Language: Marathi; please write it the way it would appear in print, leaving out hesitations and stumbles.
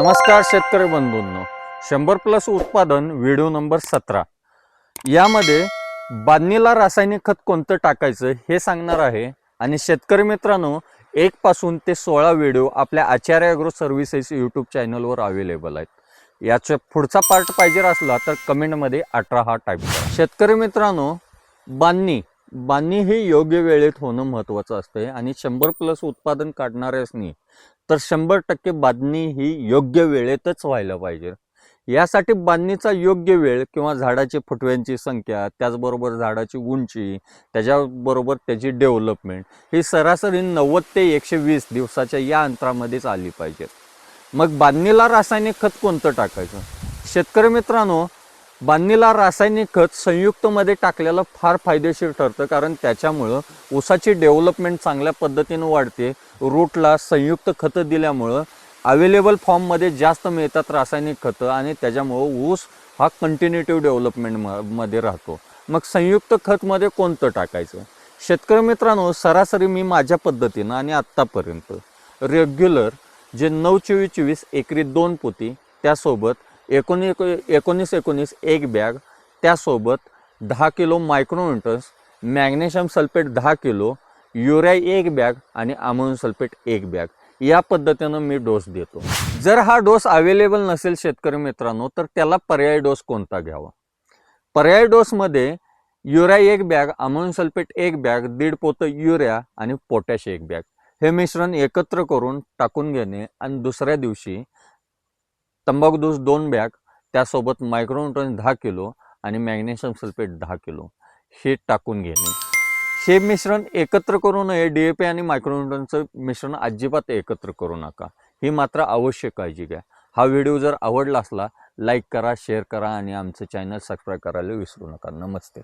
नमस्कार शेतकरी बंधूंनो, 100+ उत्पादन व्हिडिओ नंबर 17 यामध्ये बांधणीला रासायनिक खत कोणतं टाकायचं हे सांगणार आहे। आणि शेतकरी मित्रांनो, 1 पासून ते 16 व्हिडिओ आपल्या आचार्य ॲग्रो सर्व्हिसेस यूट्यूब चॅनलवर अवेलेबल आहेत। याचा पुढचा पार्ट पाहिजे असला तर कमेंटमध्ये 18 हा टाईप करा। शेतकरी मित्रांनो, बांधणी ही योग्य वेळेत होणं महत्त्वाचं असते आणि 100+ उत्पादन काढणाऱ्यांनी तर 100% बांधणी ही योग्य वेळेतच व्हायला पाहिजे। यासाठी बांधणीचा योग्य वेळ किंवा झाडाची फुटव्यांची संख्या, त्याचबरोबर झाडाची उंची, त्याच्याबरोबर त्याची डेव्हलपमेंट ही सरासरी 90 ते 120 दिवसाच्या या अंतरामध्येच आली पाहिजे। मग बांधणीला रासायनिक खत कोणतं टाकायचं? शेतकरी मित्रांनो, बांधणीला रासायनिक खत संयुक्तमध्ये टाकलेलं फार फायदेशीर ठरतं, कारण त्याच्यामुळं ऊसाची डेव्हलपमेंट चांगल्या पद्धतीने वाढते। रूटला संयुक्त खतं दिल्यामुळं अवेलेबल फॉर्ममध्ये जास्त मिळतात रासायनिक खतं आणि त्याच्यामुळं ऊस हा कंटिन्युटिव्ह डेव्हलपमेंटमध्ये राहतो। मग संयुक्त खतमध्ये कोणतं टाकायचं? शेतकरी मित्रांनो, सरासरी मी माझ्या पद्धतीनं आणि आत्तापर्यंत रेग्युलर जे 9-24-24 एकरी 2 पोती, त्यासोबत 19-19 एक बॅग, त्यासोबत 10 kilo micronutrients, magnesium sulphate 10 kilo, urea 1 bag आणि अमोनियम सल्फेट 1 बॅग, या पद्धतीनं मी डोस देतो। जर हा डोस अवेलेबल नसेल शेतकरी मित्रांनो, तर त्याला पर्याय डोस कोणता घ्यावा? पर्याय डोसमध्ये urea 1 bag, ammonium sulphate 1 bag, 1.5 पोतं युरिया आणि पोटॅश 1 बॅग हे मिश्रण एकत्र करून टाकून घेणे आणि दुसऱ्या दिवशी तंबाखू डोस 2 बॅग, त्यासोबत मायक्रोन्यूट्रन्स 10 किलो आणि मॅग्नेशियम सल्फेट 10 किलो हे टाकून घेणे। हे मिश्रण एकत्र करू नये। DAP आणि मायक्रोन्यूट्रन्सचं मिश्रण अजिबात एकत्र करू नका, ही मात्र अवश्य काळजी घ्या। हा व्हिडिओ जर आवडला असला लाईक करा, शेअर करा आणि आमचं चॅनल सबस्क्राईब करायला विसरू नका। नमस्ते।